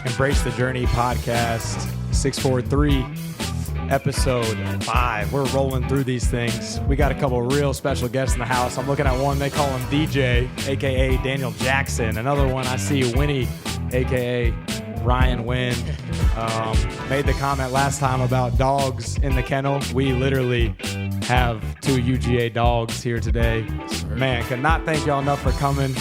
Embrace the Journey podcast, 643, episode 5. We're rolling through these things. We got a couple of real special guests in the house. I'm looking at one, they call him DJ, a.k.a. Daniel Jackson. Another one, I see Winnie, a.k.a. Ryan Wynn. Made the comment last time about dogs in the kennel. We literally have 2 UGA dogs here today. Man, could not thank y'all enough for coming.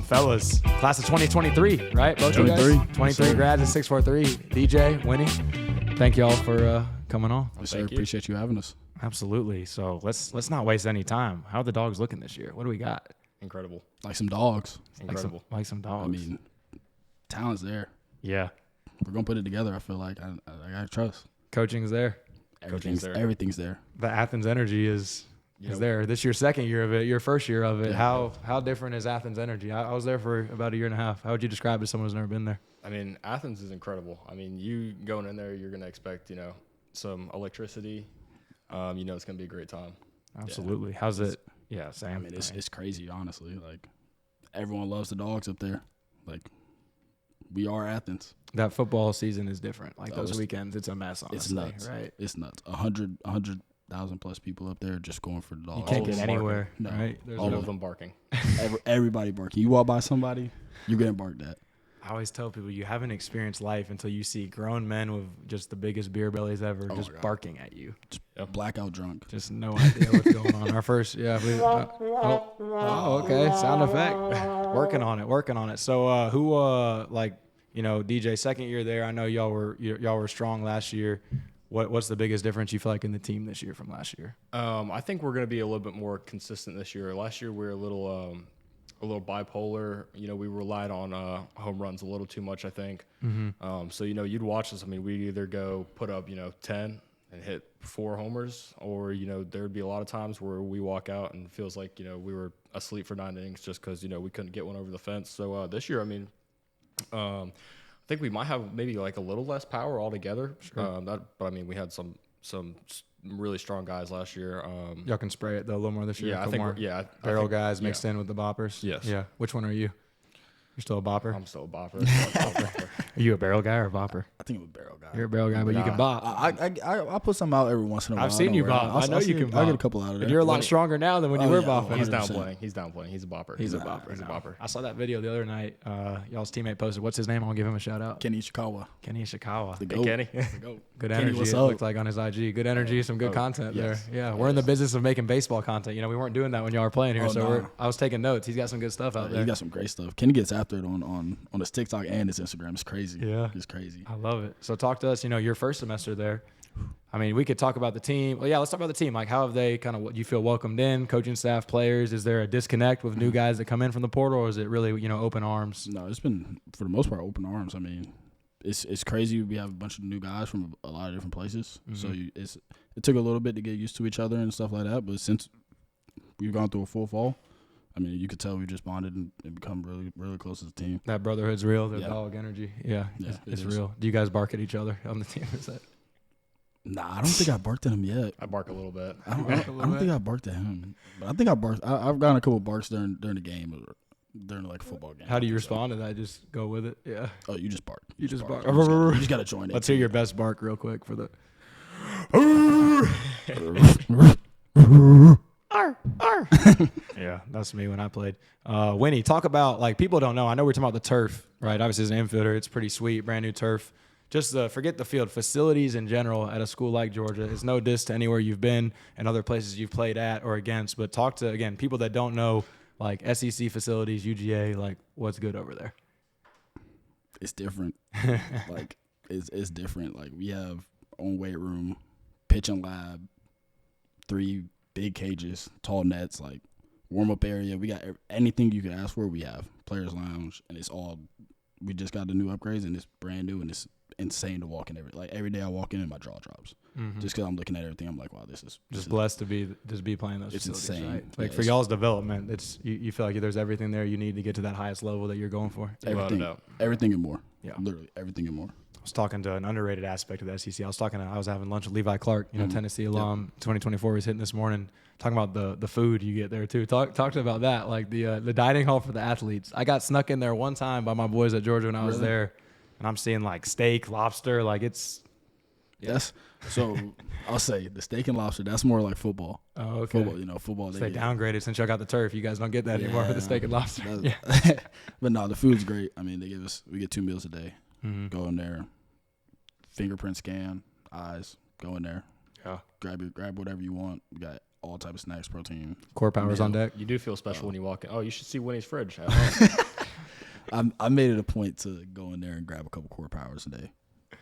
Fellas, class of 2023, right? Both you guys? 23 grads at 643. DJ, Winnie, thank y'all for coming on. Yes, sir. Appreciate you having us. Absolutely. So let's not waste any time. How are the dogs looking this year? What do we got? Incredible. Like some dogs. Incredible. Like some dogs. I mean, talent's there. Yeah. We're going to put it together, I feel like. I got to trust. Coaching's there. Everything's there. The Athens energy is there. This your second year of it, your first year of it. Yeah. How different is Athens energy? I was there for about a year and a half. How would you describe it to someone who's never been there? I mean, Athens is incredible. I mean, you going in there, you're going to expect, some electricity. It's going to be a great time. Absolutely. Yeah. How's it? Yeah, same. I mean, it's crazy, honestly. Like, everyone loves the dogs up there. Like, we are Athens. That football season is different. Like, those weekends, it's a mess, honestly. It's nuts. Right? It's nuts. 100,000 plus people up there just going for the dogs. You can't get anywhere, right? There's all of them barking. Everybody barking. You walk by somebody, you're getting barked at. I always tell people you haven't experienced life until you see grown men with just the biggest beer bellies ever just barking at you. Just blackout drunk. Just no idea what's going on. Our first, okay. Sound effect. Working on it. So DJ, second year there, I know y'all were strong last year. What's the biggest difference you feel like in the team this year from last year? I think we're going to be a little bit more consistent this year. Last year we were a little bipolar. We relied on home runs a little too much, I think. Mm-hmm. So you'd watch us. I mean, we'd either go put up 10 and hit 4 homers, or there'd be a lot of times where we walk out and it feels like we were asleep for 9 innings just because we couldn't get one over the fence. So this year, I mean, I think we might have maybe like a little less power altogether. Sure. But I mean, we had some really strong guys last year. Y'all can spray it though a little more this year. Yeah, I think. Barrel guys mixed in with the boppers. Yes. Yeah. Which one are you? You're still a bopper? I'm still a bopper. Are you a barrel guy or a bopper? I think I'm a barrel guy. You're a barrel guy, but you can bop. I put some out every once in a while. I've seen you bop. I know you can bop. I get a couple out of there. But you're a lot stronger now than when you were bopping. He's downplaying. He's a bopper. He's a bopper. I saw that video the other night. Y'all's teammate posted. What's his name? I'll give him a shout out. Kenny Ishikawa. The goat. Kenny. The goat. Good energy. It looked like on his IG. Good energy. Some good content there. Yeah, we're in the business of making baseball content. We weren't doing that when y'all were playing here. I was taking notes. He's got some good stuff out there. He got some great stuff. Kenny gets after it on his TikTok and his Instagram. It's crazy. Yeah. It's crazy. I love it. So talk to us, your first semester there. I mean, we could talk about the team. Well, yeah, let's talk about the team. Like, how have they what you feel welcomed in, coaching staff, players? Is there a disconnect with new guys that come in from the portal, or is it really, open arms? No, it's been, for the most part, open arms. I mean, it's crazy. We have a bunch of new guys from a lot of different places. Mm-hmm. So it took a little bit to get used to each other and stuff like that. But since we've gone through a full fall, I mean, you could tell we just bonded and become really, really close as a team. That brotherhood's real. The dog energy. Yeah, it's real. Do you guys bark at each other on the team? Is that? Nah, I don't think I barked at him yet. I bark a little bit. I don't think I barked at him. But I think I barked. I've gotten a couple barks during the game, or during like a football game. How do you respond to that? Just go with it? Yeah. Oh, you just bark. You just bark. You just got to join it. Let's hear your best bark real quick for the. Yeah, that's me when I played. Winnie, talk about, people don't know. I know we're talking about the turf, right? Obviously, as an infielder, it's pretty sweet, brand new turf. Just forget the field. Facilities in general at a school like Georgia. It's no diss to anywhere you've been and other places you've played at or against. But talk to, again, people that don't know, SEC facilities, UGA, what's good over there? It's different. It's different. We have own weight room, pitching lab, 3 big cages, tall nets, warm-up area. We got anything you could ask for, we have. Players lounge, and it's all – we just got the new upgrades, and it's brand new, and it's insane to walk in. Every day I walk in and my jaw drops. Mm-hmm. Just because I'm looking at everything, I'm like, wow, this is blessed to be playing those it's facilities, insane. Right? For y'all's development, it's you feel like there's everything there you need to get to that highest level that you're going for. Everything and more. Yeah. Literally everything and more. was talking to an underrated aspect of the SEC. I was having lunch with Levi Clark, Tennessee alum, 2024 was hitting this morning, talking about the food you get there too. Talk to about that, like the dining hall for the athletes. I got snuck in there one time by my boys at Georgia when I was there, and I'm seeing like steak, lobster, like it's. That's so. I'll say the steak and lobster. That's more like football. Oh, okay. Football. So they downgraded since y'all got the turf. You guys don't get that anymore for the steak and lobster. But no, the food's great. I mean, we get 2 meals a day. Mm-hmm. Go in there, fingerprint scan, eyes. Go in there. Yeah. Grab whatever you want. We got all type of snacks, protein. Core Powers on deck. You do feel special when you walk in. Oh, you should see Winnie's fridge. I made it a point to go in there and grab a couple Core Powers a day.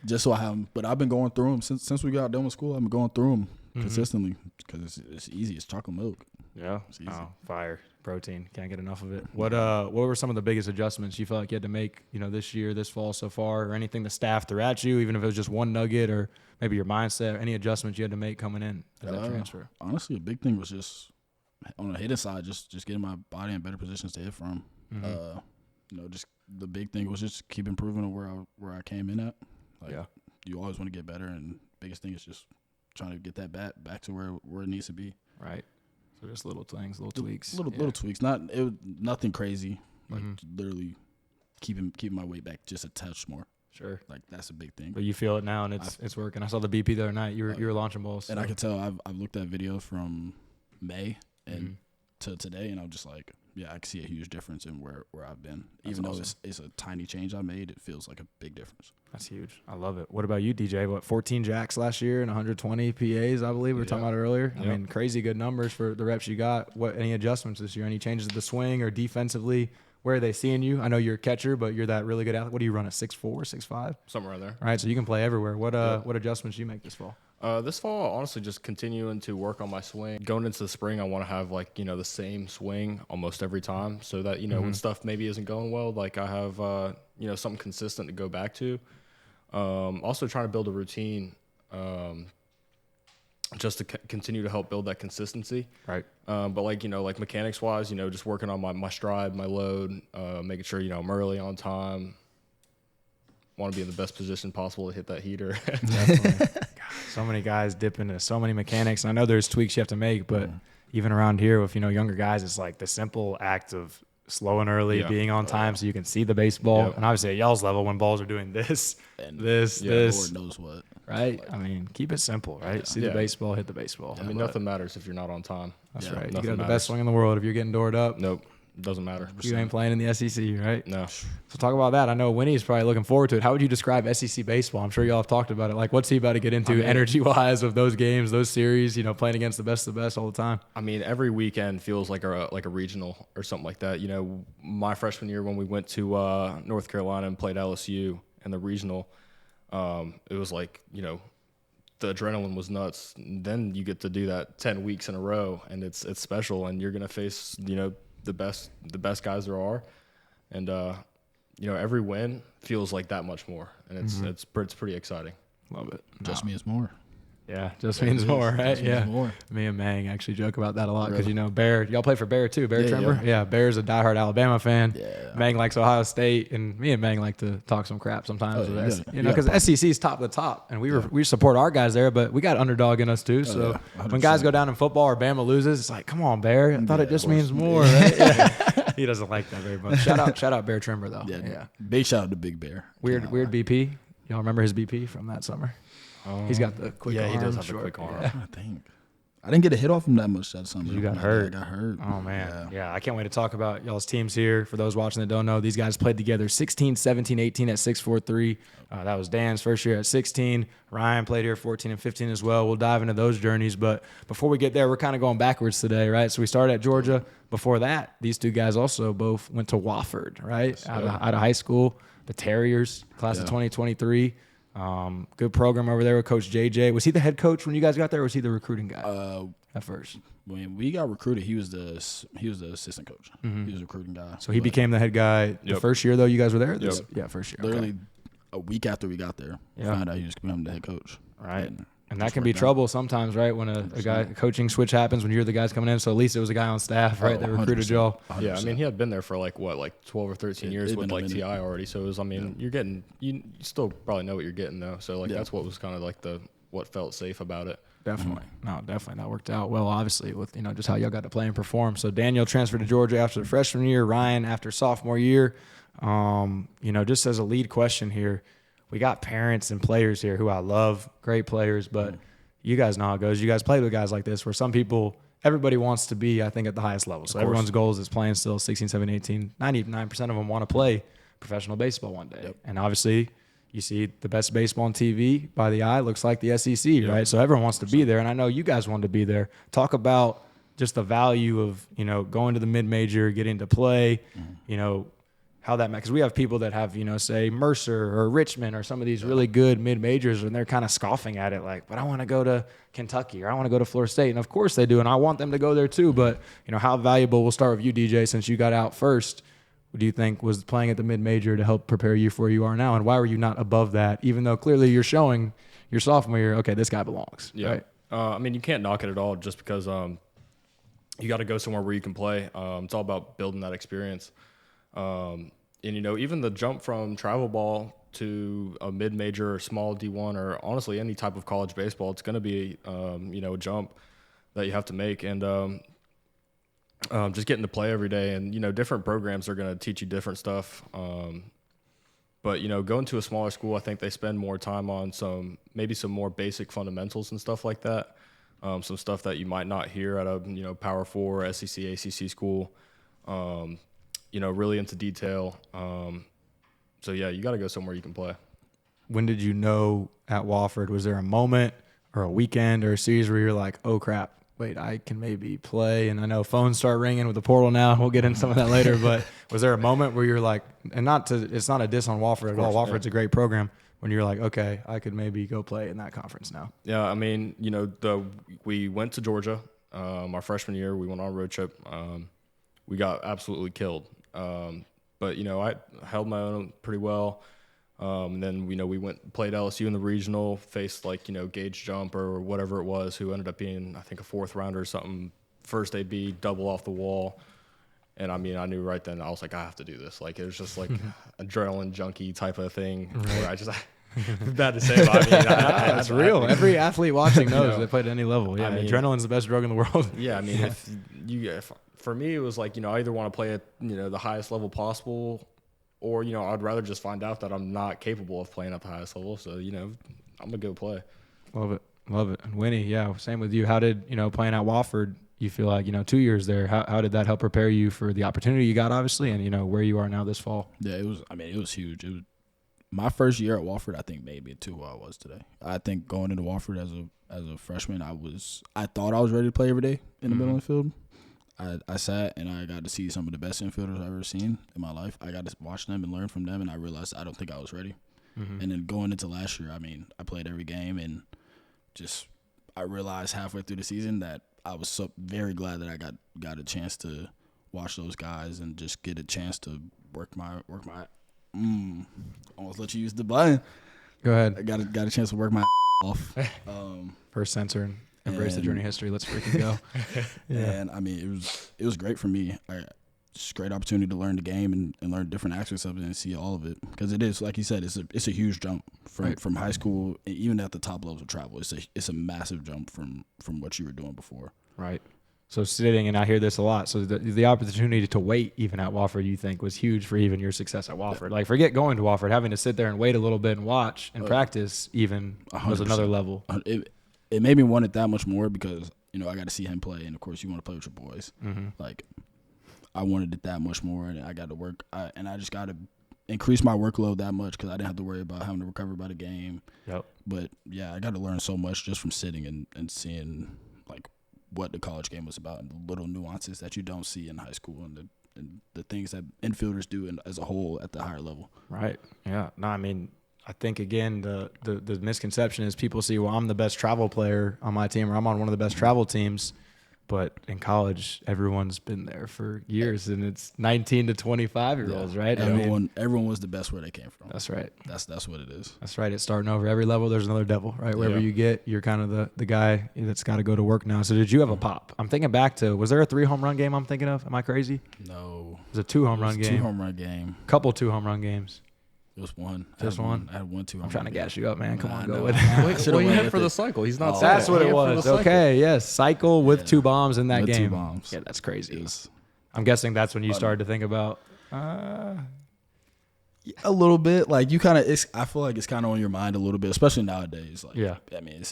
Just so I have them, but I've been going through them since we got done with school. I've been going through them consistently because it's easy. It's chocolate milk. Yeah, it's easy. Oh, fire, protein. Can't get enough of it. What were some of the biggest adjustments you felt like you had to make, this year, this fall so far, or anything the staff threw at you, even if it was just one nugget or maybe your mindset, any adjustments you had to make coming in as that transfer? Honestly, a big thing was just on the hitting side, just getting my body in better positions to hit from. Just the big thing was just keep improving where I came in at. You always want to get better, and biggest thing is just trying to get that bat back to where it needs to be. Right. So just little things, little tweaks. Little tweaks. Nothing crazy. Like literally keeping my weight back just a touch more. Sure. Like that's a big thing. But you feel it now, and it's working. I saw the BP the other night. You were launching balls. And I could tell I've looked at videos from May and to today, and I'm just like, yeah, I can see a huge difference in where I've been. That's Even awesome. though it's a tiny change I made, it feels like a big difference. That's huge. I love it. What about you, DJ? 14 jacks last year and 120 PAs, I believe we were talking about earlier. I mean, crazy good numbers for the reps you got. Any adjustments this year? Any changes to the swing or defensively? Where are they seeing you? I know you're a catcher, but you're that really good athlete. What do you run, a 6'4", 6'5"? Somewhere there. All right, so you can play everywhere. What adjustments do you make this fall? This fall, honestly, just continuing to work on my swing. Going into the spring, I want to have the same swing almost every time, so that when stuff maybe isn't going well, like I have something consistent to go back to. Also trying to build a routine, just to continue to help build that consistency. Right. But like mechanics wise, just working on my stride, my load, making sure I'm early on time. Want to be in the best position possible to hit that heater. Definitely. God, so many guys dip into so many mechanics, and I know there's tweaks you have to make, but even around here with younger guys, it's like the simple act of slow and early, being on time so you can see the baseball. And obviously at y'all's level, when balls are doing this, this, Lord knows what. Right? I mean, keep it simple, right? See the baseball, hit the baseball. I mean, nothing matters if you're not on time. That's right. You Nothing can have the matters. best swing in the world if you're getting doored up. Nope. Doesn't matter. You ain't playing in the SEC, right? No. So talk about that. I know Winnie's probably looking forward to it. How would you describe SEC baseball? I'm sure y'all have talked about it. Like, what's he about to get into energy-wise with those games, those series, playing against the best of the best all the time? I mean, every weekend feels like a regional or something like that. My freshman year when we went to North Carolina and played LSU in the regional, it was like, the adrenaline was nuts. And then you get to do that 10 weeks in a row, and it's special, and you're going to face, the best guys there are. And, every win feels like that much more, and it's pretty exciting. Love it. Just means more. Yeah, just means more, right? Means more. Me and Mang actually joke about that a lot because, Bear, y'all play for Bear too, Bear Trimber? Yeah. Yeah, Bear's a diehard Alabama fan. Yeah. Mang likes Ohio State, and me and Mang like to talk some crap sometimes. Yeah. Because SEC's top of the top, and we support our guys there, but we got underdog in us too. So when guys go down in football or Bama loses, it's like, come on, Bear. I thought it just means more, right? Yeah. He doesn't like that very much. Shout out Bear Trimber though. Yeah. Big shout out to Big Bear. Weird BP. Y'all remember his BP from that summer? He's got the quick arm. Yeah, he does have the quick arm. I think I didn't get a hit off him that much that summer. You got hurt. I got hurt. Oh, man. Yeah, I can't wait to talk about y'all's teams here. For those watching that don't know, these guys played together 16, 17, 18 at 6'4", that was Dan's first year at 16. Ryan played here 14 and 15 as well. We'll dive into those journeys. But before we get there, we're kind of going backwards today, right? So we started at Georgia. Before that, these two guys also both went to Wofford, right? Out of high school. The Terriers, class of 2023. Good program over there with Coach JJ. Was he the head coach when you guys got there, or was he the recruiting guy at first? When we got recruited, he was the assistant coach. He was a recruiting guy. So he became the head guy the first year, though, you guys were there? Yeah, first year. Literally a week after we got there, we found out he was becoming the head coach. Right. And that can be trouble sometimes, right? When a coaching switch happens, when you're the guys coming in. So at least it was a guy on staff, right? That recruited y'all. Yeah, I mean, he had been there for like 12 or 13 years with like TI already. So it was, I mean, you still probably know what you're getting though. So like that's what was kind of like what felt safe about it. Definitely. No, definitely. That worked out well, obviously, with, just how y'all got to play and perform. So Daniel transferred to Georgia after the freshman year, Ryan after sophomore year. Just as a lead question here, we got parents and players here who I love, great players, but you guys know how it goes. You guys played with guys like this where everybody wants to be, I think, at the highest level. So everyone's goals is playing still 16, 17, 18. 99% of them want to play professional baseball one day. Yep. And obviously you see the best baseball on TV by the eye looks like the SEC, right? So everyone wants to be there. And I know you guys wanted to be there. Talk about just the value of, going to the mid-major, getting to play, how that matters. Because we have people that have, say Mercer or Richmond or some of these really good mid-majors, and they're kind of scoffing at it like, but I want to go to Kentucky or I want to go to Florida State. And of course they do, and I want them to go there too. But, how valuable, we'll start with you, DJ, since you got out first. What do you think was playing at the mid-major to help prepare you for where you are now? And why were you not above that, even though clearly you're showing your sophomore year, okay, this guy belongs, right? I mean, you can't knock it at all just because you got to go somewhere where you can play. It's all about building that experience. And, even the jump from travel ball to a mid-major or small D1 or honestly any type of college baseball, it's going to be, a jump that you have to make. And just getting to play every day and, different programs are going to teach you different stuff. But, going to a smaller school, I think they spend more time on maybe some more basic fundamentals and stuff like that. Some stuff that you might not hear at a, Power 4, SEC, ACC school. Really into detail. You got to go somewhere you can play. When did you know at Wofford, was there a moment or a weekend or a series where you're like, oh crap, wait, I can maybe play? And I know phones start ringing with the portal now. We'll get into some of that later. But was there a moment where you're like, and it's not a diss on Wofford at all. Wofford's a great program. When you're like, okay, I could maybe go play in that conference now. Yeah, I mean, we went to Georgia our freshman year. We went on a road trip. We got absolutely killed. But I held my own pretty well. And then, we played LSU in the regional, faced Gage Jump or whatever it was, who ended up being, I think, a fourth rounder or something, first AB, double off the wall. And I mean, I knew right then, I was like, I have to do this. Like, it was just like adrenaline junkie type of thing where I just, bad to say, but I mean, it's real. Every athlete watching knows they played at any level. Yeah, I mean, adrenaline's the best drug in the world. Yeah, I mean, if for me, it was like, I either want to play at, the highest level possible or, I'd rather just find out that I'm not capable of playing at the highest level. So, I'm going to go play. Love it. And Winnie, yeah, same with you. How did, playing at Wofford, you feel like, 2 years there, how did that help prepare you for the opportunity you got, obviously, and, where you are now this fall? Yeah, it was huge. It was my first year at Wofford, I think made me to who I was today. I think going into Wofford as a freshman, I thought I was ready to play every day in the middle of the field. I sat and I got to see some of the best infielders I've ever seen in my life. I got to watch them and learn from them, and I realized I don't think I was ready. And then going into last year, I mean, I played every game, and I realized halfway through the season that I was very glad that I got a chance to watch those guys and just get a chance to work my almost let you use the button. Go ahead. I got a chance to work my off. First censor and embrace the journey history. Let's freaking go. And I mean, it was great for me. It's a great opportunity to learn the game and learn different aspects of it and see all of it, because it is, like you said, it's a huge jump from high school, even at the top levels of travel. It's a massive jump from what you were doing before. Right. So sitting, and I hear this a lot, so the opportunity to wait even at Wofford, you think, was huge for even your success at Wofford. Like, forget going to Wofford, having to sit there and wait a little bit and watch and practice even 100%. Was another level. It made me want it that much more because, I got to see him play, and of course you want to play with your boys. Like, I wanted it that much more, and I got to work, and I just got to increase my workload that much because I didn't have to worry about having to recover by the game. Yep. But yeah, I got to learn so much just from sitting and seeing like what the college game was about and the little nuances that you don't see in high school and the things that infielders do as a whole at the higher level. Right. Yeah. No, I mean, I think, again, the misconception is people see, well, I'm the best travel player on my team, or I'm on one of the best travel teams. But in college, everyone's been there for years, and it's 19 to 25-year-olds, right? Everyone was the best where they came from. That's right. That's what it is. That's right. It's starting over. Every level, there's another devil, right? Wherever you get, you're kind of the guy that's got to go to work now. So did you have a pop? I'm thinking back to, was there a 3 home run game I'm thinking of? Am I crazy? No. It was a 2 home run game. 2 home run game. Couple 2 home run games. It was one. Just one? I had 1, 2. I'm trying to gas you up, man. Come on, go with Wait, it. well, he hit for the cycle. He's not. That's what it was. Okay, yes. Cycle with 2 bombs in that With game. 2 bombs. Yeah, that's crazy. I'm guessing that's when you started to think about. A little bit, like you kind of. I feel like it's kind of on your mind a little bit, especially nowadays. Like, I mean,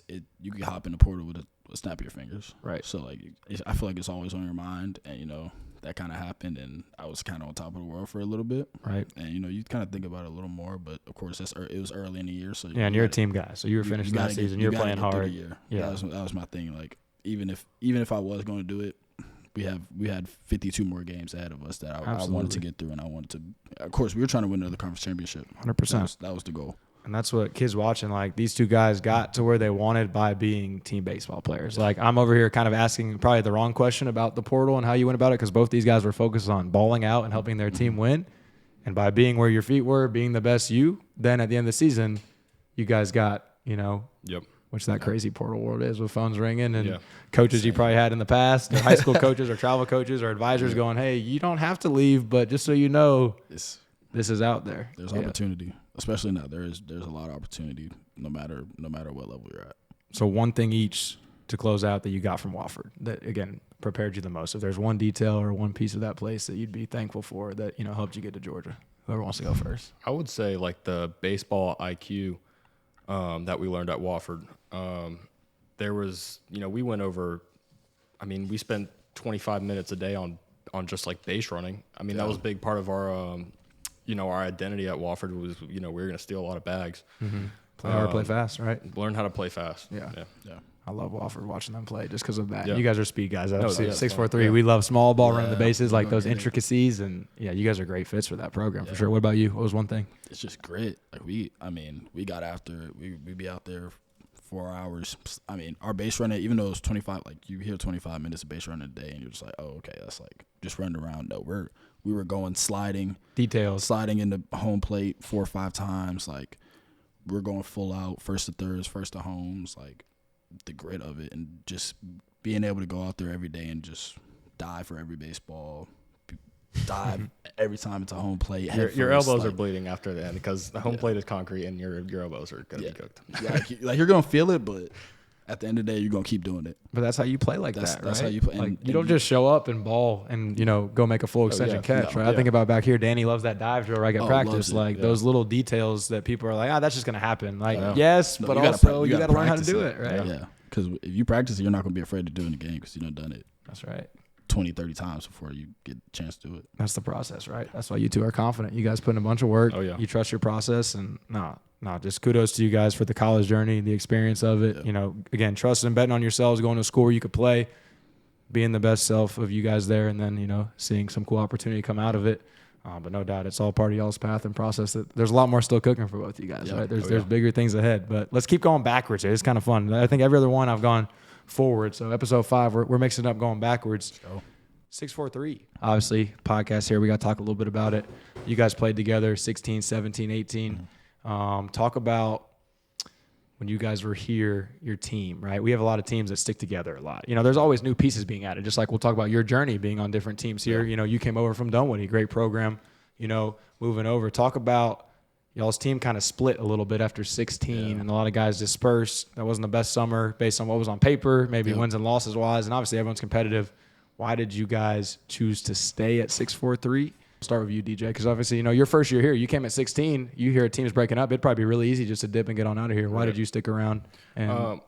you can hop in the portal with a snap of your fingers, right? So like, I feel like it's always on your mind, and that kind of happened, and I was kind of on top of the world for a little bit, right? And you kind of think about it a little more, but of course it was early in the year, so and you're a team guy, so you were finishing that season, you're playing hard. Yeah, that was my thing. Like even if I was going to do it. We had 52 more games ahead of us that I wanted to get through, and I wanted to. Of course, we were trying to win another conference championship. 100%. That was the goal. And that's what kids watching, like these 2 guys got to where they wanted by being team baseball players. Like I'm over here kind of asking probably the wrong question about the portal and how you went about it, because both these guys were focused on balling out and helping their team win. And by being where your feet were, being the best you, then at the end of the season, you guys got, Yep. Which that crazy portal world is with phones ringing and coaches you probably had in the past, or high school coaches or travel coaches or advisors going, hey, you don't have to leave, but just so you know, this is out there. There's opportunity, especially now. There's a lot of opportunity no matter what level you're at. So one thing each to close out that you got from Wofford that, again, prepared you the most. If there's one detail or one piece of that place that you'd be thankful for that, helped you get to Georgia. Whoever wants to go first. I would say like the baseball IQ that we learned at Wofford. There was, we went over, we spent 25 minutes a day on just like base running. That was a big part of our, our identity at Wofford was, we were going to steal a lot of bags. Mm-hmm. Play hard, play fast, right? Learn how to play fast. Yeah. I love Wofford, watching them play just because of that. Yeah. You guys are speed guys. 6'4", Yeah. We love small ball running the bases, like those intricacies. And, you guys are great fits for that program for sure. What about you? What was one thing? It's just great. Like we got after it. We'd be out there 4 hours. Our base running, even though it was 25, like you hear 25 minutes of base running a day, and you're just like, oh, okay, that's like just running around. No, we were going sliding into home plate 4 or 5 times. Like we're going full out, first to thirds, first to homes, like the grit of it, and just being able to go out there every day and just dive for every baseball. Dive every time it's a home plate. Your elbows are bleeding after the end because the home plate is concrete and your elbows are going to be cooked. like you're going to feel it, but at the end of the day, you're going to keep doing it. But that's how you play that's right? how you play. Like, you don't just show up and ball and, go make a full extension catch, right? I think about back here, Danny loves that dive drill right at practice. Those little details that people are like, that's just going to happen. Like, yes, but also you got to learn how to do it, right? Yeah. Because if you practice it, you're not going to be afraid to do it in the game because you done it. That's right. 20, 30 times before you get a chance to do it. That's the process, right? That's why you 2 are confident. You guys put in a bunch of work. Oh, yeah. You trust your process. And just kudos to you guys for the college journey, the experience of it. Yeah. Again, trusting and betting on yourselves, going to a school where you could play, being the best self of you guys there, and then, seeing some cool opportunity come out of it. But no doubt it's all part of y'all's path and process. There's a lot more still cooking for both of you guys, right? There's bigger things ahead. But let's keep going backwards here. It's kind of fun. I think every other one I've gone forward. So episode 5, we're mixing up going backwards. 643. Obviously, podcast here. We got to talk a little bit about it. You guys played together 16, 17, 18. Talk about when you guys were here, your team, right? We have a lot of teams that stick together a lot. There's always new pieces being added, just like we'll talk about your journey being on different teams here. You came over from Dunwoody, great program, moving over. Talk about y'all's team kind of split a little bit after 16, and a lot of guys dispersed. That wasn't the best summer based on what was on paper, maybe wins and losses wise, and obviously everyone's competitive. Why did you guys choose to stay at 643? Start with you, DJ, because obviously, your first year here, you came at 16. You hear a team's breaking up. It'd probably be really easy just to dip and get on out of here. Why did you stick around? And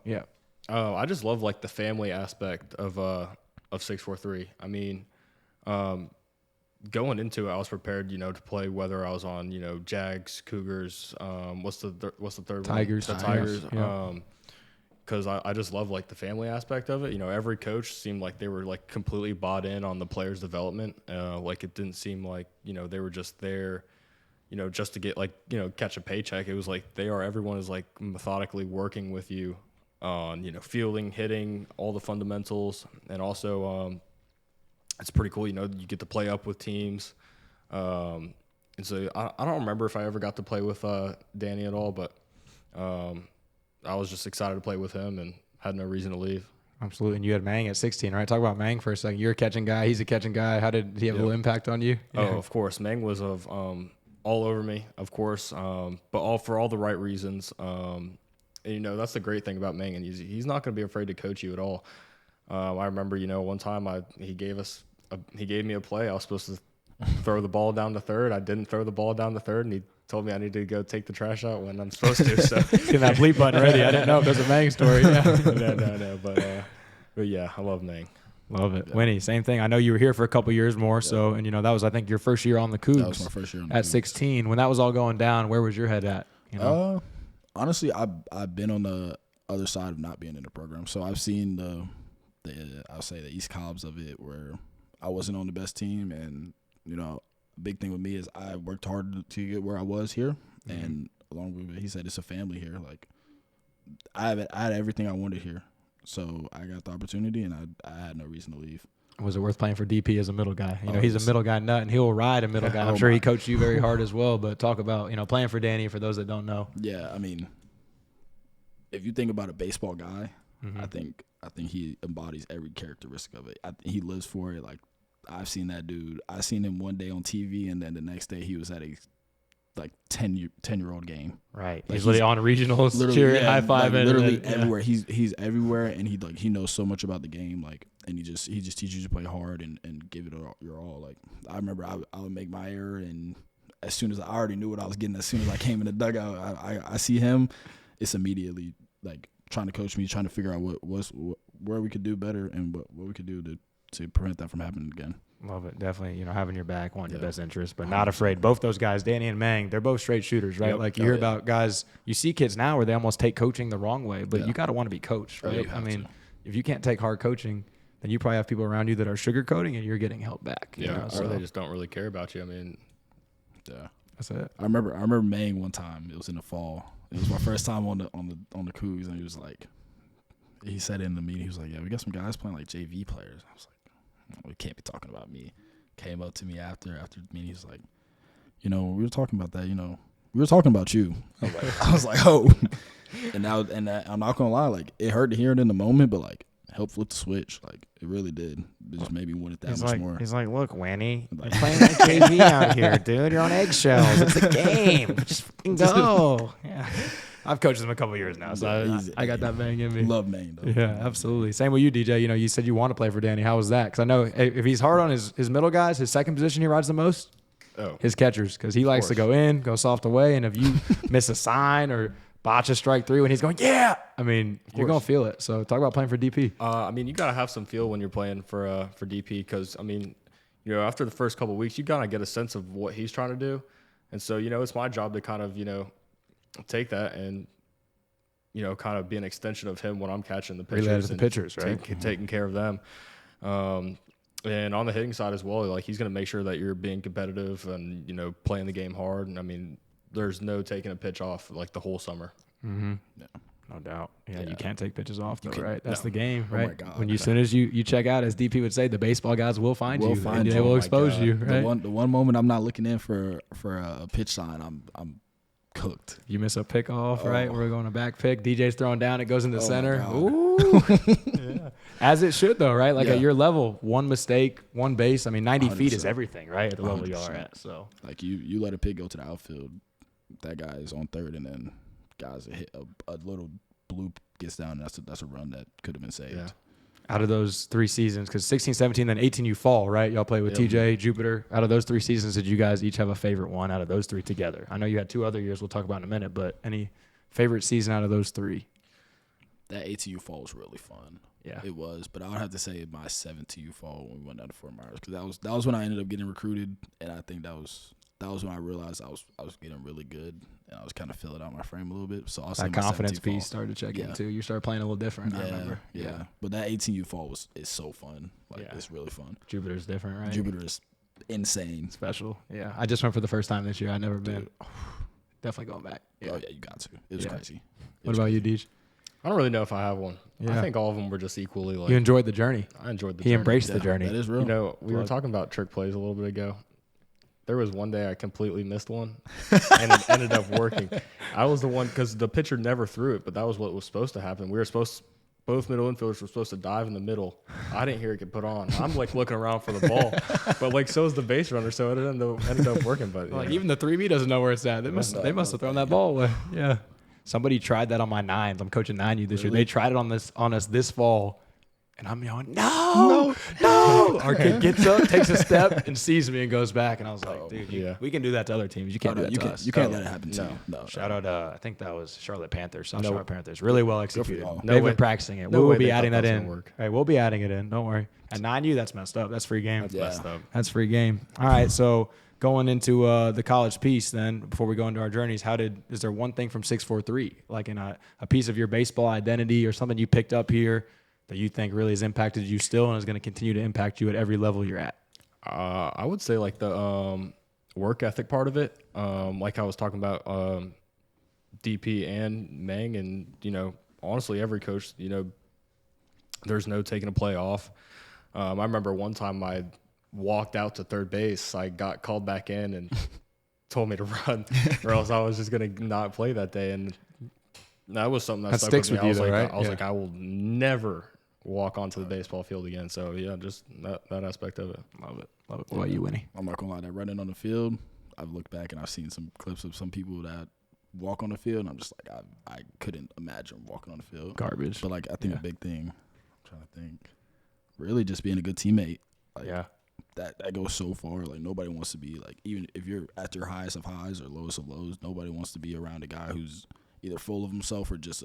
I just love like the family aspect of 643. Going into it, I was prepared, to play whether I was on, Jags, Cougars. What's the third Tigers. one? The Tigers. Yeah. Because I just love like the family aspect of it. Every coach seemed like they were like completely bought in on the players' development. Like it didn't seem like they were just there, just to get like catch a paycheck. It was like everyone is like methodically working with you on fielding, hitting, all the fundamentals, and also it's pretty cool. You get to play up with teams, and so I don't remember if I ever got to play with Danny at all, but I was just excited to play with him and had no reason to leave. Absolutely. And you had Mang at 16, right? Talk about Mang for a second. You're a catching guy. He's a catching guy. How did he have a little impact on you? Oh, of course. Mang was all over me, of course, but for all the right reasons. And, that's the great thing about Mang, and he's not going to be afraid to coach you at all. I remember, one time he gave me a play. I was supposed to throw the ball down to third. I didn't throw the ball down to third, and he told me I needed to go take the trash out when I'm supposed to. So getting that bleep button ready. I didn't know if there's a Mang story. Yeah. No. But yeah, I love Mang. Love it. Yeah. Winnie, same thing. I know you were here for a couple years more. Yeah. So, and that was, I think, your first year on the Cougs. That was my first year on the at Cougs. 16. When that was all going down, where was your head at? Honestly, I've been on the other side of not being in the program. So I've seen I'll say the East Cobbs of it, where I wasn't on the best team, and big thing with me is I worked hard to get where I was here, and along with it, he said it's a family here. Like I had everything I wanted here, so I got the opportunity, and I had no reason to leave. Was it worth playing for DP as a middle guy? He's a middle guy nut, and he'll ride a middle guy. I'm sure he coached you very hard as well. But talk about playing for Danny for those that don't know. Yeah, I mean, if you think about a baseball guy, I think he embodies every characteristic of it. He lives for it. Like I've seen that dude. I seen him one day on TV, and then the next day he was at a 10-year-old game. Right. Like he's literally on regionals, cheering, high fiving, literally everywhere. He's everywhere, and he knows so much about the game. Like, and he just teaches you to play hard and give it your all. Like I remember, I would make my error, and as soon as I already knew what I was getting, as soon as I came in the dugout, I see him. It's immediately like trying to coach me, trying to figure out where we could do better and what we could do to prevent that from happening again. Love it. Definitely, having your back, wanting your best interest, but not afraid. Both those guys, Danny and Mang, they're both straight shooters, right? Yep. Like you hear about guys, you see kids now where they almost take coaching the wrong way, but you got to want to be coached, right? I mean, if you can't take hard coaching, then you probably have people around you that are sugarcoating and you're getting held back. Or they just don't really care about you. I mean, that's it. I remember Mang one time. It was in the fall. It was my first time on the Cougs, and he was like, he said in the meeting, he was like, "Yeah, we got some guys playing like JV players." I was like, "We can't be talking about me." Came up to me after the meeting, he was like, we were talking about that. We were talking about you. I was like, oh, and I'm not gonna lie, like it hurt to hear it in the moment, but like helped flip the switch. Like it really did. It just made me want it that much more. He's like, look, Winnie, you're playing like JV out here, dude. You're on eggshells. It's a game. Just fucking go. Yeah. I've coached him a couple years now, so I got that Mang in me. Love Mang, though. Yeah, absolutely. Same with you, DJ. You said you want to play for Danny. How was that? Because I know if he's hard on his middle guys, his second position he rides the most, his catchers, because he likes to go in, go soft away, and if you miss a sign or botch a strike three when he's going, I mean, you're going to feel it. So talk about playing for DP. I mean, you got to have some feel when you're playing for DP because, I mean, after the first couple of weeks, you got to get a sense of what he's trying to do. And so, it's my job to kind of, take that and, kind of be an extension of him when I'm catching the pitchers. Relay to the pitchers, right? Taking care of them. And on the hitting side as well, like he's going to make sure that you're being competitive and, playing the game hard. And I mean, there's no taking a pitch off like the whole summer. Mm-hmm. No doubt. Yeah, you can't take pitches off though, right? That's the game, right? Oh my God, as soon as you check out, as DP would say, the baseball guys will find you and they will expose you, right? The one moment I'm not looking in for a pitch sign, I'm cooked. You miss a pick off, right? We're going to back pick. DJ's throwing down. It goes in the center. Ooh. Yeah. As it should, though, right? Like at your level, one mistake, one base. I mean, 90 100%. Feet is everything, right? At the level 100%. You are at. So, like you let a pick go to the outfield, that guy is on third, and then guys hit a little bloop gets down. That's a run that could have been saved. Yeah. Out of those 3 seasons, because 16, 17, then 18 you fall, right? Y'all play with TJ, Jupiter. Out of those 3 seasons, did you guys each have a favorite one out of those 3 together? I know you had 2 other years we'll talk about in a minute, but any favorite season out of those 3? That 18U fall was really fun. Yeah. It was. But I would have to say my 17U fall when we went down to Fort Myers, because that was when I ended up getting recruited, and I think that was when I realized I was getting really good, and I was kind of filling out my frame a little bit. So I'll say that confidence piece started to check in too. You started playing a little different. I remember. Yeah. But that 18U fall is so fun. Like it's really fun. Jupiter's different, right? Jupiter is insane, special. Yeah, I just went for the first time this year. I never been. Definitely going back. Yeah. Oh yeah, you got to. It was crazy. What about you, Deej? I don't really know if I have one. Yeah. I think all of them were just equally like. You enjoyed the journey. I enjoyed the He journey. embraced the journey. That is real. You know, we were talking about trick plays a little bit ago. There was one day I completely missed one, and it ended up working. I was the one because the pitcher never threw it, but that was what was supposed to happen. Both middle infielders were supposed to dive in the middle. I didn't hear it get put on. I'm like looking around for the ball, but like so is the base runner, so it ended up working. But Like even the 3B doesn't know where it's at. They must have thrown that ball away. Yeah. Somebody tried that on my 9s. I'm coaching 9U this year. They tried it on us this fall. And I'm yelling, no. Our kid gets up, takes a step, and sees me and goes back. And I was like, dude, we can do that to other teams. You can't do that to us. You can't let it happen to you. No. Shout out, I think that was Charlotte Panthers. Charlotte Panthers. Really well executed. y'all. They've been practicing it. We will be adding that in. Work. Hey, we'll be adding it in. Don't worry. At 9U, that's messed up. That's free game. That's messed up. That's free game. All right, so going into the college piece then, before we go into our journeys, is there one thing from 643, like in a piece of your baseball identity or something you picked up here that you think really has impacted you still and is going to continue to impact you at every level you're at? I would say like the work ethic part of it. Like I was talking about DP and Meng, and, you know, honestly, every coach, you know, there's no taking a play off. I remember one time I walked out to third base. I got called back in and told me to run, or else I was just going to not play that day. And that was something that sticks with you, though, right? I was like, I will never walk onto the baseball field again. So, yeah, just that aspect of it. Love it. What about you, Winnie? I'm not gonna lie, that running on the field, I've looked back and I've seen some clips of some people that walk on the field, and I'm just like, I couldn't imagine walking on the field. Garbage. But like, I think a big thing, I'm trying to think, really just being a good teammate. Like, that goes so far. Like, nobody wants to be like, even if you're at your highest of highs or lowest of lows, nobody wants to be around a guy who's either full of himself or just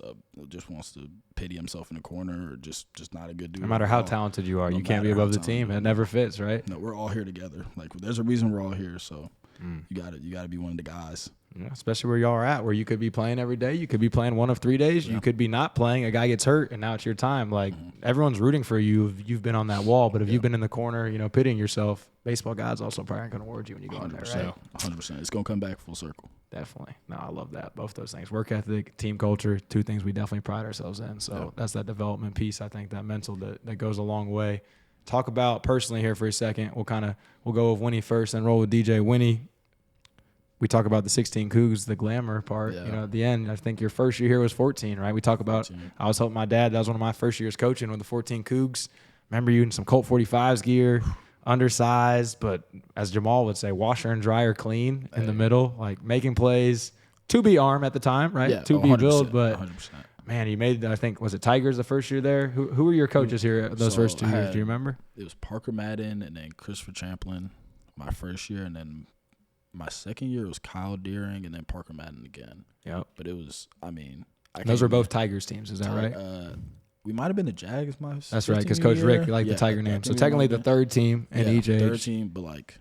wants to pity himself in the corner, or just not a good dude. No matter how talented you are, you can't be above the team. It never fits, right? No, we're all here together. Like, there's a reason we're all here. So you gotta be one of the guys. Yeah, especially where y'all are at, where you could be playing every day. You could be playing one of 3 days. Yeah. You could be not playing. A guy gets hurt, and now it's your time. Like, everyone's rooting for you. You've been on that wall. But if you've been in the corner, you know, pitying yourself, baseball guys also probably aren't going to award you when you go in there, right? 100%. It's going to come back full circle. Definitely. No, I love that. Both those things. Work ethic, team culture, 2 things we definitely pride ourselves in. So that's that development piece, I think, that mental that goes a long way. Talk about personally here for a second. We'll go with Winnie first and roll with DJ. Winnie, we talk about the 16 Cougs, the glamour part. You know, at the end, I think your first year here was 14, right? We talk about, 14. I was helping my dad. That was one of my first years coaching with the 14 Cougs. Remember you in some Colt 45s gear, undersized, but as Jamal would say, washer and dryer clean in the middle, like making plays. To be arm at the time, right? Yeah, to be build, but 100%. Man, you made, I think, was it Tigers the first year there? Who were your coaches here those first 2 years? Do you remember? It was Parker Madden and then Christopher Champlin my first year, and then my second year was Kyle Deering and then Parker Madden again. Yep. But it was, I mean. Those were both Tigers teams, is that right? We might have been the Jags. That's right, because Coach Rick liked the Tiger name. So technically the third team in each age. Third team, but like,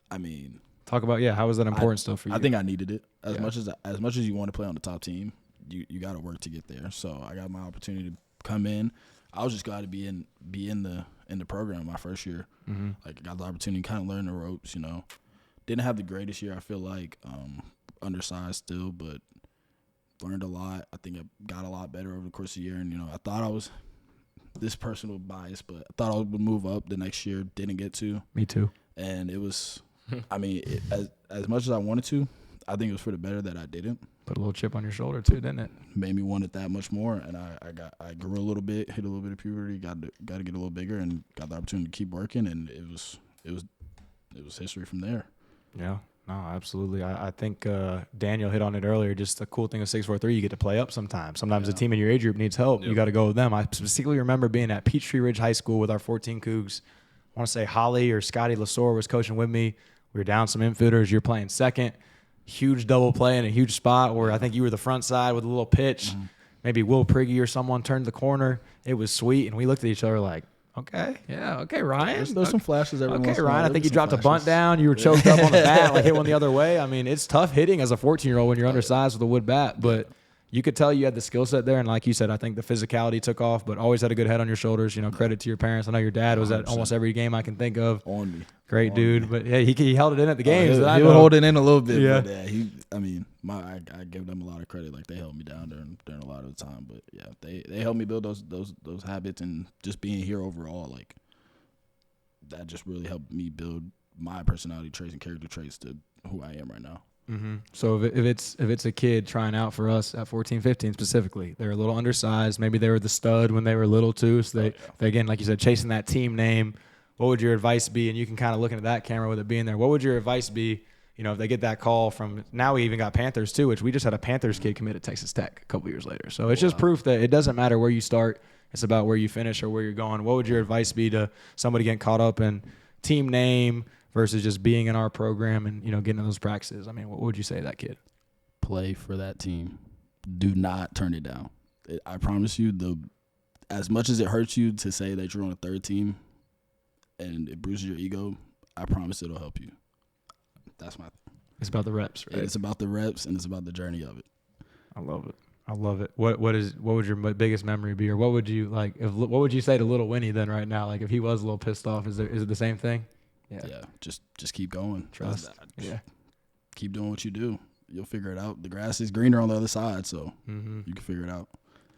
I mean. Talk about, how was that important still for you? I think I needed it. As much as you want to play on the top team, you got to work to get there. So I got my opportunity to come in. I was just glad to be in the program my first year. Mm-hmm. Like, I got the opportunity to kind of learn the ropes, you know. Didn't have the greatest year, I feel like, undersized still, but learned a lot. I think I got a lot better over the course of the year. And, you know, I thought I was this personal bias, but I thought I would move up the next year. Didn't get to. Me too. And it was, I mean, as much as I wanted to, I think it was for the better that I didn't. Put a little chip on your shoulder too, didn't it? Made me want it that much more, and I grew a little bit, hit a little bit of puberty, got to get a little bigger, and got the opportunity to keep working, and it was history from there. Yeah, no, absolutely. I think Daniel hit on it earlier. Just the cool thing of 643, you get to play up sometimes. Sometimes the team in your age group needs help. Yep. You got to go with them. I specifically remember being at Peachtree Ridge High School with our 14 Cougs. I want to say Holly or Scotty Lasore was coaching with me. We were down some infielders. You're playing second. Huge double play in a huge spot where I think you were the front side with a little pitch. Mm-hmm. Maybe Will Priggy or someone turned the corner. It was sweet, and we looked at each other like, okay, Ryan. There's some flashes every once in a while. Ryan, I think you dropped a bunt down. You were choked up on the bat, like hit one the other way. I mean, it's tough hitting as a 14-year-old when you're undersized with a wood bat, but you could tell you had the skill set there. And like you said, I think the physicality took off, but always had a good head on your shoulders. Credit to your parents. I know your dad was at 100%. almost every game I can think of. On me. Great On dude. me. But yeah, he held it in at the games. He I would hold it in a little bit. Yeah. But I give them a lot of credit. Like, they held me down during a lot of the time. But yeah, they helped me build those habits, and just being here overall, like, that just really helped me build my personality traits and character traits to who I am right now. Mm-hmm. So if it's a kid trying out for us at 14, 15 specifically, they're a little undersized. Maybe they were the stud when they were little too. So they again, like you said, chasing that team name. What would your advice be? And you can kind of look into that camera with it being there. What would your advice be? If they get that call from, now we even got Panthers too, which we just had a Panthers kid commit to Texas Tech a couple years later. So it's just proof that it doesn't matter where you start. It's about where you finish or where you're going. What would your advice be to somebody getting caught up in team name versus just being in our program and, getting in those practices? I mean, what would you say to that kid? Play for that team. Do not turn it down. I promise you, as much as it hurts you to say that you're on a third team and it bruises your ego, I promise it'll help you. That's my thing. It's about the reps, right? It's about the reps, and it's about the journey of it. I love it. I love it. What would your biggest memory be, or what would you like? What would you say to little Winnie then right now? Like if he was a little pissed off, is it the same thing? Yeah. Just keep going. Trust. Keep doing what you do. You'll figure it out. The grass is greener on the other side, so you can figure it out.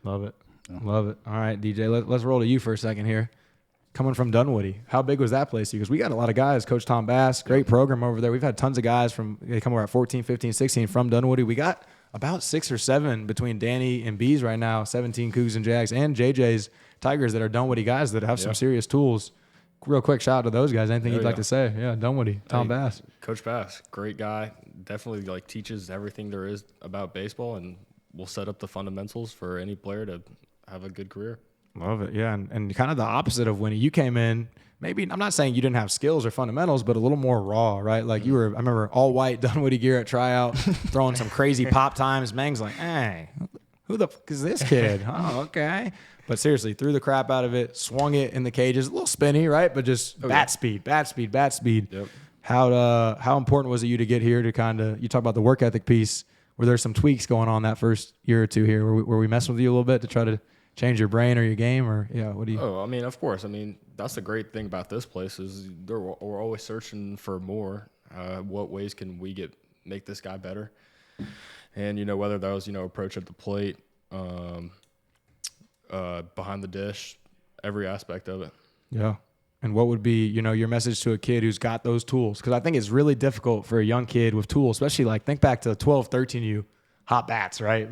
Love it. Yeah. Love it. All right, DJ, let's roll to you for a second here. Coming from Dunwoody, how big was that place to you? Because we got a lot of guys. Coach Tom Bass, great program over there. We've had tons of guys they come over at 14, 15, 16 from Dunwoody. We got about 6 or 7 between Danny and Bees right now, 17 Cougs and Jags, and JJ's Tigers that are Dunwoody guys that have some serious tools. Real quick shout out to those guys. Anything you'd like to say? Yeah, Dunwoody, Tom Bass. Coach Bass, great guy. Definitely teaches everything there is about baseball, and will set up the fundamentals for any player to have a good career. Love it, yeah. And kind of the opposite of Winnie. You came in, maybe, I'm not saying you didn't have skills or fundamentals, but a little more raw, right? Like I remember all white Dunwoody gear at tryout, throwing some crazy pop times. Mang's like, hey, who the fuck is this kid? Oh, okay. But seriously, threw the crap out of it, swung it in the cages, a little spinny, right? But just bat speed. Yep. How important was it you to get here to kind of, you talk about the work ethic piece, were there some tweaks going on that first year or two here? Were we messing with you a little bit to try to change your brain or your game, or what do you? Oh, I mean, of course. I mean, that's the great thing about this place is we're always searching for more. What ways can we make this guy better? And whether that was approach at the plate, behind the dish, every aspect of it. Yeah. And what would be your message to a kid who's got those tools? Because I think it's really difficult for a young kid with tools, especially think back to 12, 13 hot bats, right?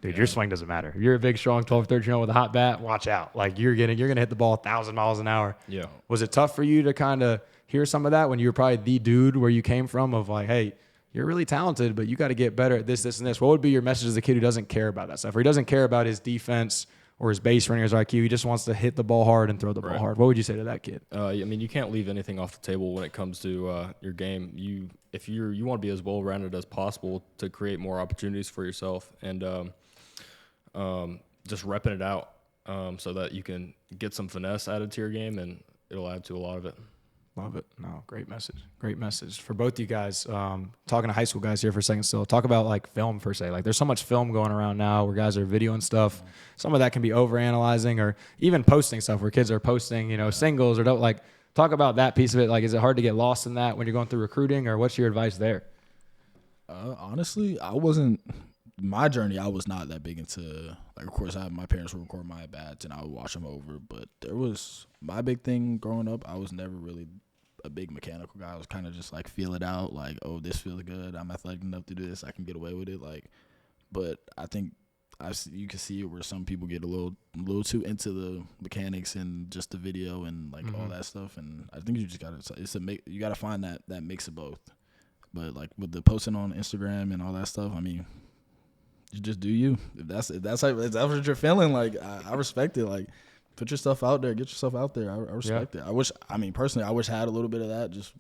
Dude, your swing doesn't matter. If you're a big, strong 12, 13-year-old with a hot bat, watch out. You're gonna hit the ball 1,000 miles an hour. Yeah. Was it tough for you to kind of hear some of that when you were probably the dude where you came from of hey, you're really talented, but you got to get better at this, this, and this? What would be your message to a kid who doesn't care about that stuff, or he doesn't care about his defense or his base running or his IQ? He just wants to hit the ball hard and throw the ball hard. What would you say to that kid? I mean, you can't leave anything off the table when it comes to your game. If you want to be as well-rounded as possible to create more opportunities for yourself, and just repping it out so that you can get some finesse added to your game, and it'll add to a lot of it. Love it. No, great message. Great message for both you guys. Talking to high school guys here for a second still. Talk about film per se. There's so much film going around now where guys are videoing stuff. Some of that can be overanalyzing or even posting stuff where kids are posting, singles or don't talk about that piece of it. Is it hard to get lost in that when you're going through recruiting, or what's your advice there? Honestly, my journey, I was not that big into, of course, my parents would record my bats and I would watch them over, but my big thing growing up, I was never really a big mechanical guy. I was kind of just feel it out, oh, this feels good, I'm athletic enough to do this, I can get away with it, but I think you can see where some people get a little too into the mechanics and just the video and all that stuff, and I think you just you gotta find that mix of both. But with the posting on Instagram and all that stuff, I mean, you just do you. If that's what you're feeling, I respect it. Put your stuff out there, get yourself out there. I respect it. Personally, I wish I had a little bit of that. Just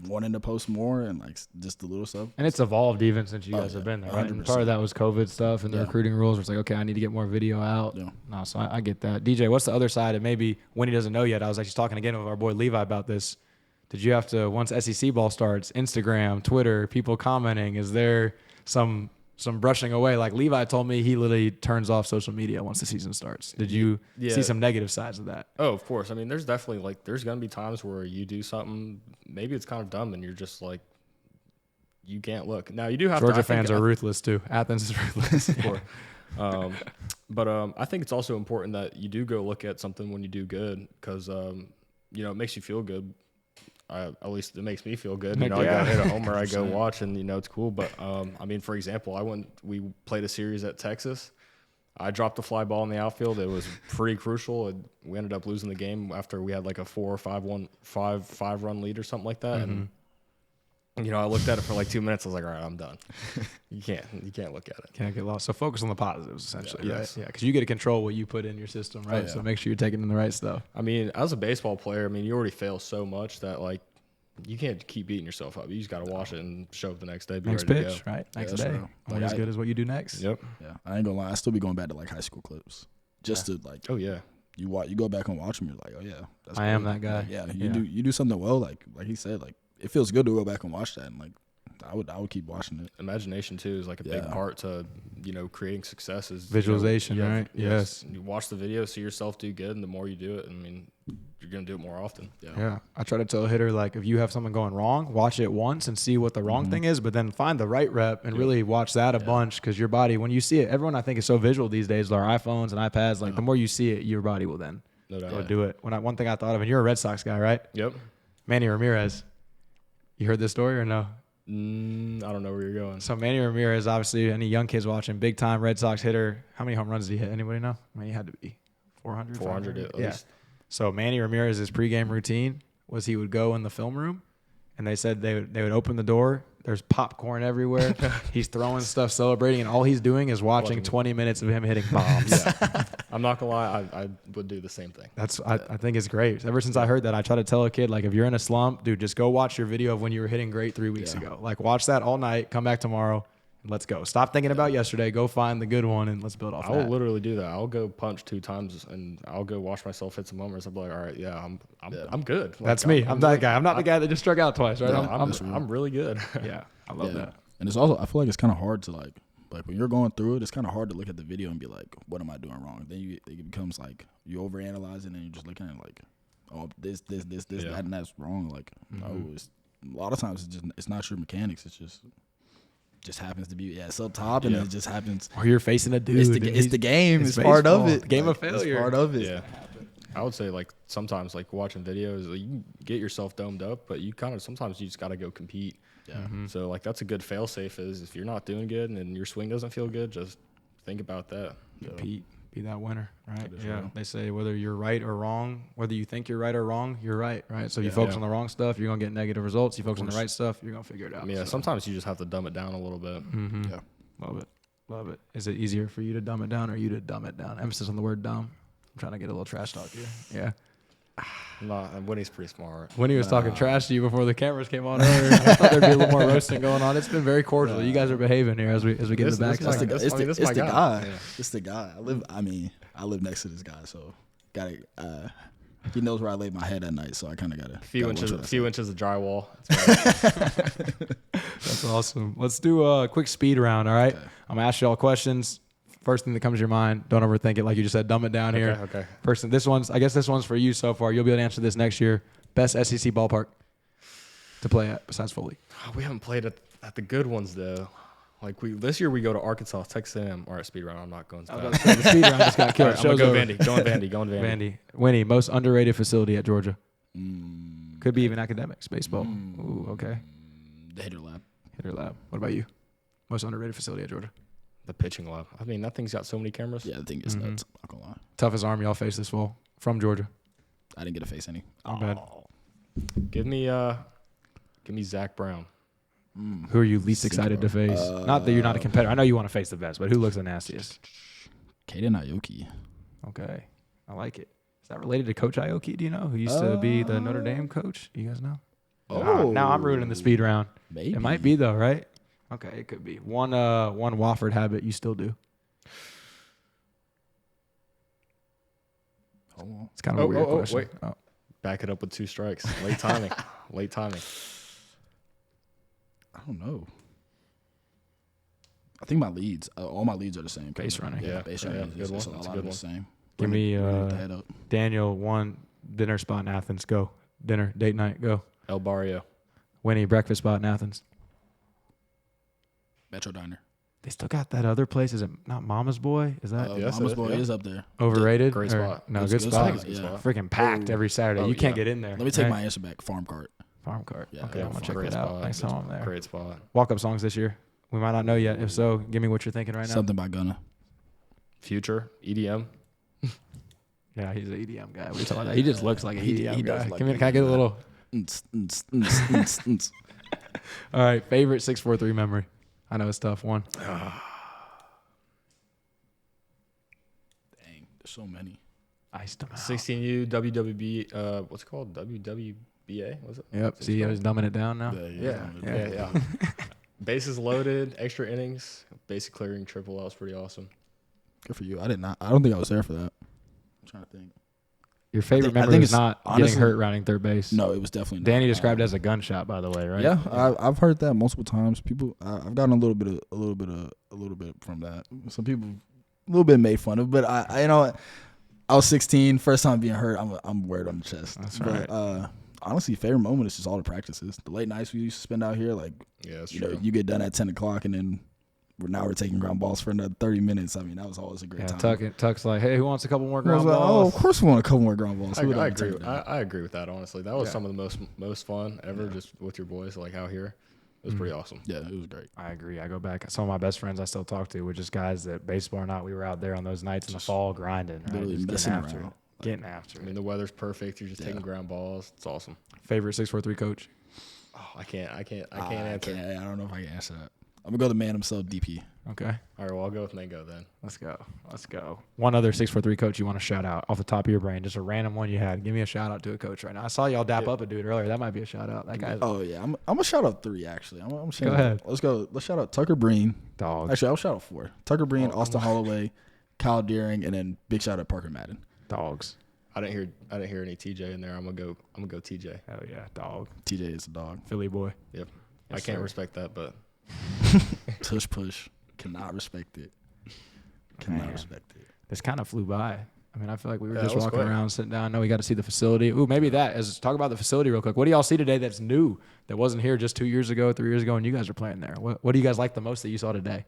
wanting to post more and just the little stuff. And it's evolved even since you guys have been there, right? And part of that was COVID stuff and the recruiting rules. Where it's okay, I need to get more video out. Yeah. No, so I get that. DJ, what's the other side? And maybe when he doesn't know yet, I was actually talking again with our boy Levi about this. Did you have to, once SEC ball starts, Instagram, Twitter, people commenting? Is there some some brushing away. Like Levi told me he literally turns off social media once the season starts. Did you see some negative sides of that? Oh, of course. I mean, there's definitely like there's gonna be times where you do something, maybe it's kind of dumb, and you're just like, you can't look. Now you do have Georgia fans are ruthless too. Athens is ruthless. Of course. But I think it's also important that you do go look at something when you do good, because you know, it makes you feel good. At least it makes me feel good. You know, I got hit a homer, I go watch, and you know it's cool. But I mean, for example, we played a series at Texas. I dropped a fly ball in the outfield. It was pretty crucial. We ended up losing the game after we had like a 4 or 5 run lead or something like that. And you know, I looked at it for like 2 minutes. I was like, all right, I'm done. You can't look at it. Can't get lost. So focus on the positives, essentially. Yeah, right? yes. Yeah, because you get to control what you put in your system, right? So make sure you're taking in the right stuff. I mean, as a baseball player, I mean, you already fail so much that like you can't keep beating yourself up. You just got to wash it and show up the next day. Be Next ready pitch, to go. right? Next that's day. true. Only as good as what you do next. Yep. Yeah, I ain't gonna lie. I still be going back to like high school clips just to like. Oh yeah. You go back and watch them. You're like, oh yeah, that's I am that guy. Like, yeah, you do something well. Like he said, like it feels good to go back and watch that. And like I would keep watching it. Imagination too is like a big part to, you know, creating success. Is Visualization, you know, right? Yes. You watch the video, see yourself do good, and the more you do it, I mean, you're gonna do it more often. Yeah. I try to tell a hitter, like, if you have something going wrong, watch it once and see what the wrong thing is, but then find the right rep and really watch that a bunch, because your body, when you see it, everyone I think is so visual these days with our iPhones and iPads. Like the more you see it, your body will then go do it. One thing I thought of, and you're a Red Sox guy, right? Yep. Manny Ramirez. You heard this story or no? I don't know where you're going. So Manny Ramirez, obviously, any young kids watching, big time Red Sox hitter. How many home runs did he hit? Anybody know? I mean, he had to be 400. 400 at least. So Manny Ramirez's pregame routine was he would go in the film room, and they said they would open the door. There's popcorn everywhere. He's throwing stuff, celebrating, and all he's doing is watching 20 minutes of him hitting bombs. I'm not gonna lie, I would do the same thing. I think it's great. Ever since I heard that, I try to tell a kid, like, if you're in a slump, dude, just go watch your video of when you were hitting great 3 weeks ago. Like, watch that all night, come back tomorrow, and let's go. Stop thinking about yesterday. Go find the good one, and let's build off that. I will literally do that. I'll go punch 2 times, and I'll go watch myself hit some homers. I'll be like, all right, I'm good. Like, That's me. I'm that guy. I'm not the guy that just struck out twice, right? I'm really good. Yeah, I love that. And it's also, I feel like it's kind of hard to like when you're going through it, it's kind of hard to look at the video and be like, what am I doing wrong? Then it becomes like you overanalyze it, and you're just looking at it like, oh, this, that, and that's wrong. Like, no, it's, a lot of times it's not your mechanics. It's just happens to be it's up top, and it just happens. Or you're facing a dude. It's the game. It's baseball. part of it. The game like, of failure. It's part of it. Yeah. I would say like sometimes like watching videos, like, you can get yourself domed up, but you kind of sometimes you just got to go compete. Yeah. So like that's a good fail safe is if you're not doing good and your swing doesn't feel good, just think about that. Compete, be that winner, right? Yeah. Real. They say whether you're right or wrong, whether you think you're right or wrong, you're right? So you focus on the wrong stuff, you're gonna get negative results. You focus on the right stuff, you're gonna figure it out. I mean, sometimes you just have to dumb it down a little bit. Yeah. Love it. Is it easier for you to dumb it down or you to dumb it down? Emphasis on the word dumb. I'm trying to get a little trash talk here. Yeah. Winnie's pretty smart. Winnie was talking trash to you before the cameras came on earlier. I thought there'd be a little more roasting going on. It's been very cordial. You guys are behaving here as we get in the back. It's the guy. Yeah. It's the guy. I live next to this guy, so he knows where I lay my head at night, so I kind of got a few inches of drywall. That's awesome. Let's do a quick speed round. All right. Okay. I'm gonna ask you all questions. First thing that comes to your mind, don't overthink it. Like you just said, dumb it down here. Okay. Person, this one's for you so far. You'll be able to answer this next year. Best SEC ballpark to play at besides Foley. We haven't played at the good ones though. Like this year we go to Arkansas, Texas A&M, or at speed round. I'm not going to that. The speed round just got killed. Right, I'm gonna go Vandy. Vandy. Winnie, most underrated facility at Georgia. Could be even academics, baseball. Ooh, okay. The hitter lab. What about you? Most underrated facility at Georgia. The pitching lab. I mean, that thing's got so many cameras. Yeah, the thing is nuts. I'm not gonna lie. Toughest arm y'all face this fall from Georgia. I didn't get to face any. Bad. Give me Zach Brown. Who are you least excited to face? Not that you're not a competitor. I know you want to face the best, but who looks the nastiest? Kaden Aoki. Okay, I like it. Is that related to Coach Aoki? Do you know who used to be the Notre Dame coach? You guys know? Oh, now I'm ruining the speed round. Maybe it might be though, right? Okay, it could be one Wofford habit you still do. Hold on. It's kind of a weird question. Wait. Back it up with 2 strikes. Late timing. I don't know. I think my leads, all my leads are the same. Base running. Yeah, base yeah, running. good one. It's a That's lot a of good the one. same. Give me the head up. Daniel, one dinner spot in Athens. Go. Dinner, date night, go. El Barrio. Winnie, breakfast spot in Athens. Metro Diner. They still got that other place. Is it not Mama's Boy? Is that Yes, Mama's it is, Boy yeah. is up there. overrated? Great Or- spot. No, It's good good spot. spot, Good yeah. spot. Freaking packed Oh. every Saturday. Oh, You can't yeah. get in there. Let me take right? my answer back. Farm cart. farm cart. Yeah, Okay, yeah, I'm gonna check Great it out spot. next time I'm there. Great spot. Walk up songs this year. We might not know yet. If so, give me what you're thinking right now. Something by Gunna. Future, EDM. Yeah, he's an EDM guy. We talking about that. He just looks like an EDM he guy. does look Can I like get a little? All right, favorite 643 memory. I know it's a tough one. Dang, there's so many. Iced them out. 16U WWB. What's it called? WWBA. Was it? Yep. See, I was dumbing it down now. Yeah. Bases loaded, extra innings, basic clearing, triple. That was pretty awesome. Good for you. I don't think I was there for that. I'm trying to think. Your favorite I memory think is it's not honestly- getting hurt rounding third base. No, it was definitely not. Danny described it as a gunshot, by the way, right? Yeah, I've heard that multiple times. People, I've gotten a little bit from that. Some people, a little bit made fun of, but I was 16, first time being hurt. I'm worried on the chest. That's but, right. Honestly, favorite moment is just all the practices. The late nights we used to spend out here, like Yeah, that's you true. know, you get done at 10 o'clock, and then we're taking ground balls for another 30 minutes. I mean, that was always a great Yeah, time. Tuck's like, hey, who wants a couple more I ground was like, balls? oh, of course we want a couple more ground balls. I Who would ever agree. turn it down? I agree with that. Honestly, that was Yeah. some of the most fun ever. Just with your boys, like out here, it was pretty awesome. Yeah, it was great. I agree. I go back. Some of my best friends I still talk to, were just guys that baseball or not, we were out there on those nights in the Just fall grinding, right? literally Just messing getting after around. it. Getting after I mean, it. the weather's perfect. You're just taking ground balls. It's awesome. Favorite 643 coach? Oh, I can't answer. I don't know if I can answer that. I'm gonna go to the man himself, DP. Okay. All right, well, I'll go with Mango then. Let's go. One other 643 coach you want to shout out off the top of your brain, just a random one you had. Give me a shout out to a coach right now. I saw y'all dap up a dude earlier. That might be a shout out. That guy's Oh yeah, I'm gonna shout out 3 actually. I'm Go ahead. Let's go. Let's shout out Tucker Breen. dog. Actually, I'll shout out 4. Tucker Breen, Austin Holloway, Kyle Deering, and then big shout out Parker Madden. Dogs. I didn't hear any TJ in there. I'm gonna go TJ. Hell yeah, dog. TJ is a dog. Philly boy. Yep. Yes, I can't sir. respect that, but Tush push. Cannot respect it. Cannot Man. respect it. This kind of flew by. I mean, I feel like we were Yeah, just that was walking quick. around, sitting down. I know we got to see the facility. Ooh, maybe that. Talk about the facility real quick. What do y'all see today that's new, that wasn't here just 2 years ago, 3 years ago, and you guys were playing there? What do you guys like the most that you saw today?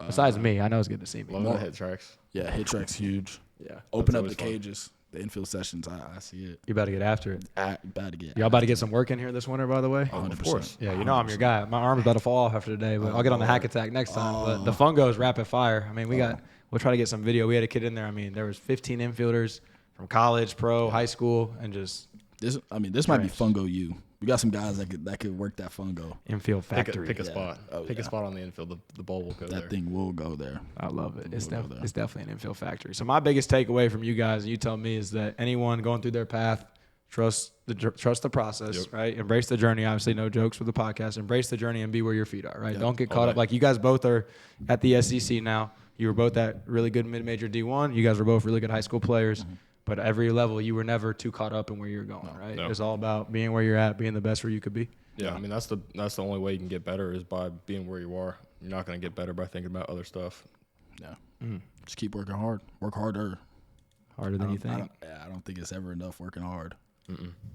Besides me, I know it's good to see me. love the hit tracks. Yeah, hit track's huge. Yeah. Open up always the fun. cages, the infield sessions. I see it. You better get after it. About to get. Y'all about to get some work in here this winter, by the way? 100%. Of course. Yeah, you know I'm your guy. My arm's about to fall off after today, but I'll get on the hack attack next time. But the fungo is rapid fire. I mean, we'll try to get some video. We had a kid in there. I mean, there was 15 infielders from college, pro, high school, and just This might be Trash. Fungo U. We got some guys that could work that Fungo. infield factory. Pick a Yeah. spot. Oh, Pick yeah. a spot on the infield. The ball will go That there. thing will go there. I love it. It's, We'll go there. it's definitely an infield factory. So my biggest takeaway from you guys, and you tell me, is that anyone going through their path, trust the process, Yep. right? Embrace the journey. Obviously, no jokes for the podcast. Embrace the journey and be where your feet are, right? Yep. Don't get All caught day. up. Like you guys both are at the SEC now. You were both at really good mid-major D1. You guys were both really good high school players. But at every level, you were never too caught up in where you're going, right? No. It's all about being where you're at, being the best where you could be. Yeah, I mean that's the only way you can get better is by being where you are. You're not gonna get better by thinking about other stuff. Yeah. Just keep working hard. Work harder. Harder than you think. I don't think it's ever enough working hard.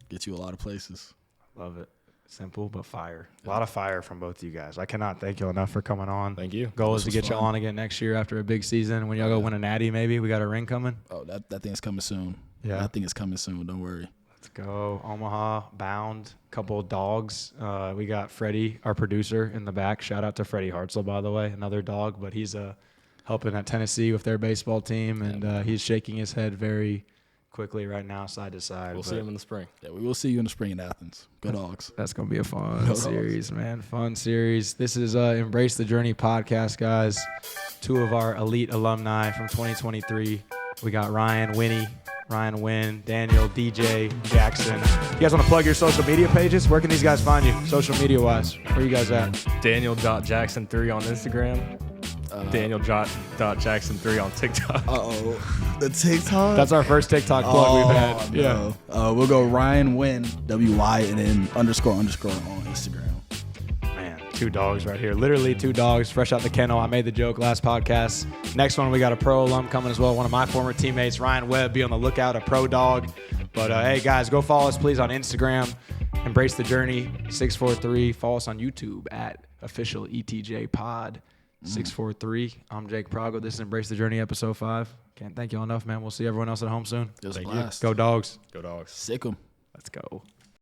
Gets you a lot of places. Love it. Simple but fire. A lot of fire from both of you guys. I cannot thank you enough for coming on. Thank you. Goal is This to was get y'all fun. on again next year after a big season. When y'all go win a natty, maybe we got a ring coming. Oh, that thing is coming soon. Yeah. That thing is coming soon. Don't worry. Let's go. Omaha, Bound, couple of dogs. We got Freddy, our producer, in the back. Shout out to Freddy Hartzell, by the way, another dog, but he's helping at Tennessee with their baseball team, and he's shaking his head very quickly right now, side to side. We'll see him in the spring. Yeah, we will see you in the spring in Athens. Go Dogs. That's going to be a fun Dogs. series, man. Fun series. This is Embrace the Journey podcast, guys. 2 of our elite alumni from 2023. We got Ryan, Wynn, Daniel, DJ, Jackson. You guys want to plug your social media pages? Where can these guys find you, social media-wise? Where you guys at? Daniel.Jackson3 on Instagram. Daniel.Jackson3 on TikTok. Uh-oh. The TikTok? That's our first TikTok plug we've had. Yeah. Yeah. We'll go Ryan Wynn, WY, and then __ on Instagram. Man, 2 dogs right here. Literally 2 dogs fresh out the kennel. I made the joke last podcast. Next one, we got a pro alum coming as well. One of my former teammates, Ryan Webb, be on the lookout, a pro dog. But, hey, guys, go follow us, please, on Instagram. Embrace the Journey 643. Follow us on YouTube at official ETJ Pod 643. I'm Jake Pralgo. This is Embrace the Journey, episode 5. Can't thank y'all enough, man. We'll see everyone else at home soon. It was a Thank you. blast. Go Dogs. Go Dogs. Sick 'em. Let's go.